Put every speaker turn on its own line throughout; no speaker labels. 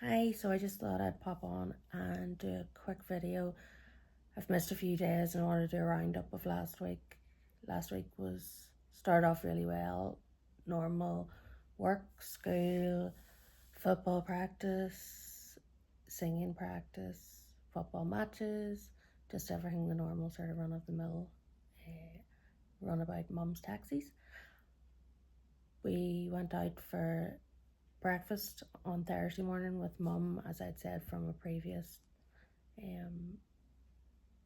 Hi, so I just thought I'd pop on and do a quick video. I've missed a few days in order to do a roundup of last week. Last week was started off really well. Normal work, school, football practice, singing practice, football matches, just everything the normal sort of run of the mill runabout mum's taxis. We went out for breakfast on Thursday morning with Mum, as I'd said from a previous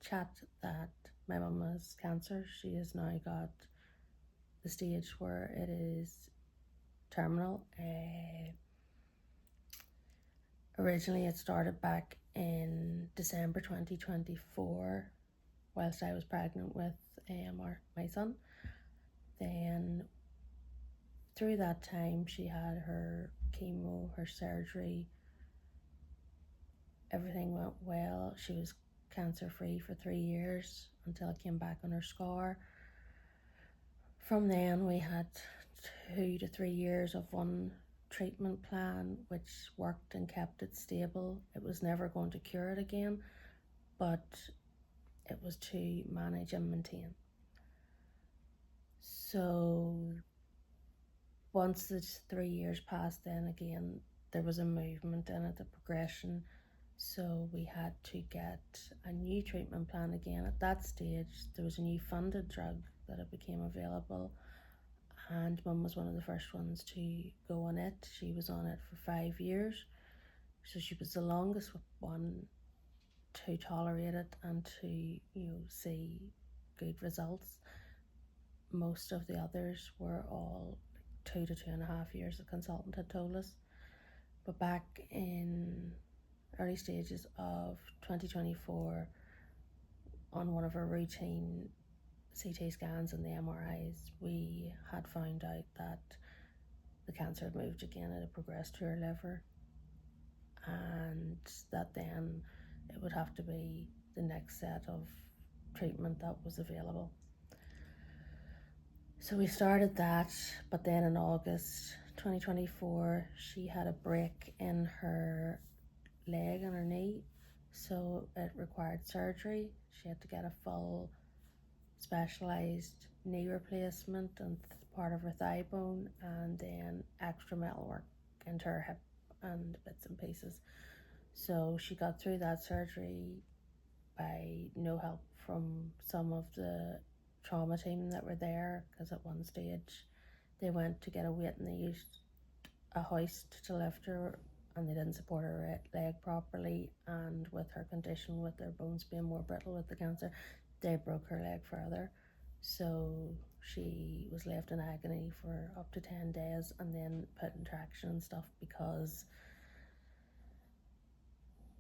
chat, that my mum has cancer. She has now got the stage where it is terminal. Originally it started back in December 2024 whilst I was pregnant with my son. Then through that time she had her chemo, her surgery, everything went well. She was cancer free for 3 years until it came back on her scar. From then we had 2 to 3 years of one treatment plan which worked and kept it stable. It was never going to cure it again, but it was to manage and maintain. So once the 3 years passed, then again there was a movement in it, a progression. So we had to get a new treatment plan again. At that stage there was a new funded drug that it became available, and Mum was one of the first ones to go on it. She was on it for 5 years, so she was the longest one to tolerate it and to see good results. Most of the others were all 2 to 2.5 years, the consultant had told us. But back in early stages of 2024, on one of our routine CT scans and the MRIs, we had found out that the cancer had moved again. It had progressed to her liver, and that then it would have to be the next set of treatment that was available. So we started that, but then in August 2024 she had a break in her leg and her knee, so it required surgery. She had to get a full specialised knee replacement and part of her thigh bone, and then extra metal work into her hip and bits and pieces. So she got through that surgery by no help from some of the trauma team that were there, because at one stage they went to get a weight and they used a hoist to lift her, and they didn't support her leg properly, and with her condition, with their bones being more brittle with the cancer, they broke her leg further. So she was left in agony for up to 10 days and then put in traction and stuff, because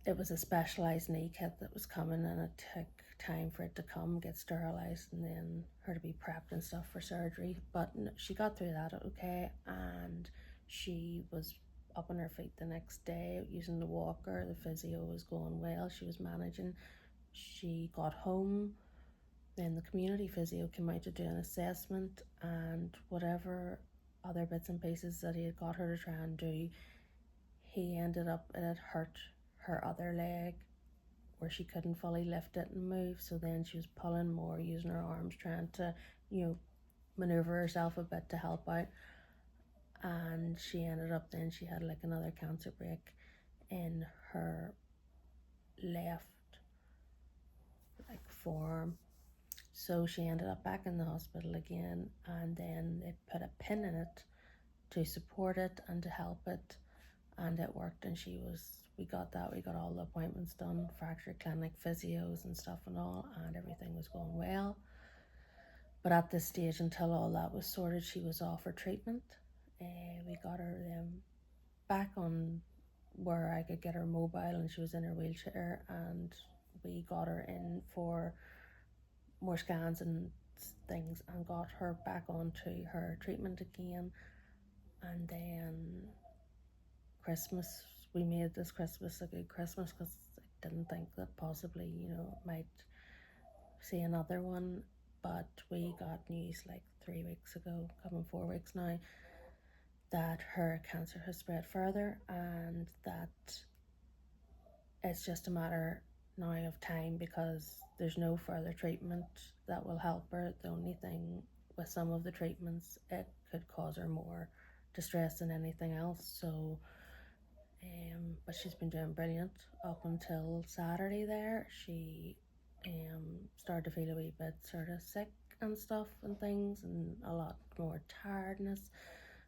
it was a specialised knee kit that was coming, and it took time for it to come, get sterilised, and then her to be prepped and stuff for surgery. But she got through that okay, and she was up on her feet the next day using the walker. The physio was going well, she was managing. She got home, then the community physio came out to do an assessment, and whatever other bits and pieces that he had got her to try and do, he ended up, it had hurt her other leg where she couldn't fully lift it and move. So then she was pulling more, using her arms, trying to maneuver herself a bit to help out. And she ended up, then she had like another cancer break in her left forearm. So she ended up back in the hospital again, and then they put a pin in it to support it and to help it, and it worked. And we got all the appointments done, fracture clinic, physios and stuff and all, and everything was going well. But at this stage, until all that was sorted, she was off her treatment. We got her back on where I could get her mobile, and she was in her wheelchair, and we got her in for more scans and things and got her back onto her treatment again. And then Christmas, we made this Christmas a good Christmas, because I didn't think that possibly might see another one. But we got news like 3 weeks ago, coming 4 weeks now, that her cancer has spread further, and that it's just a matter now of time, because there's no further treatment that will help her. The only thing with some of the treatments, it could cause her more distress than anything else. So but she's been doing brilliant up until Saturday there. She started to feel a wee bit sort of sick and stuff and things, and a lot more tiredness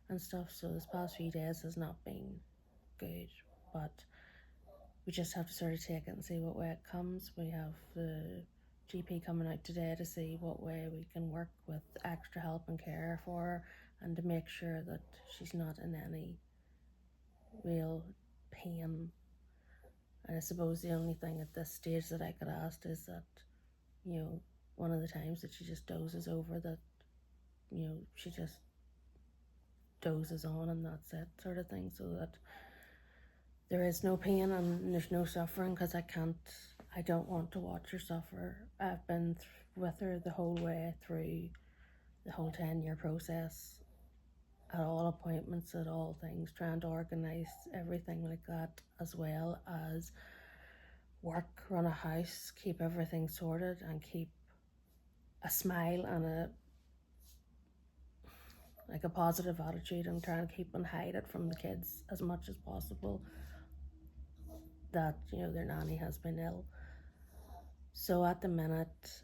and stuff. So this past few days has not been good, but we just have to sort of take it and see what way it comes. We have the GP coming out today to see what way we can work with extra help and care for her, and to make sure that she's not in any real pain. And I suppose the only thing at this stage that I could ask is that, one of the times that she just dozes over, that, she just dozes on and that's it, sort of thing, so that there is no pain and there's no suffering, because I don't want to watch her suffer. I've been with her the whole way through the whole 10-year process, at all appointments, at all things, trying to organise everything like that, as well as work, run a house, keep everything sorted, and keep a smile and a positive attitude, and trying to keep and hide it from the kids as much as possible that their nanny has been ill. So at the minute,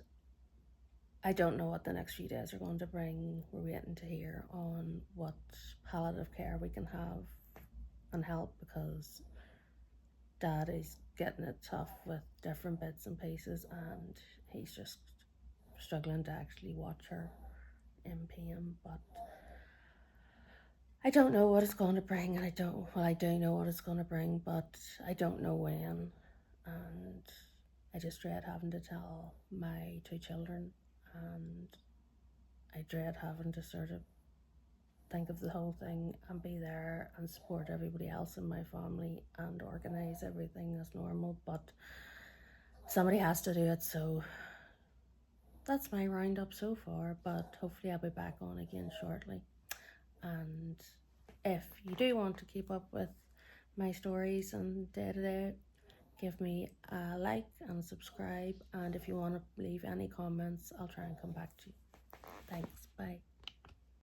I don't know what the next few days are going to bring. We're waiting to hear on what palliative care we can have and help, because Dad is getting it tough with different bits and pieces, and he's just struggling to actually watch her in pain. But I don't know what it's going to bring, and I do know what it's going to bring, but I don't know when. And I just dread having to tell my 2 children, and I dread having to sort of think of the whole thing and be there and support everybody else in my family and organise everything as normal. But somebody has to do it, so that's my roundup so far. But hopefully I'll be back on again shortly. And if you do want to keep up with my stories and day-to-day, give me a like and subscribe. And if you want to leave any comments, I'll try and come back to you. Thanks. Bye.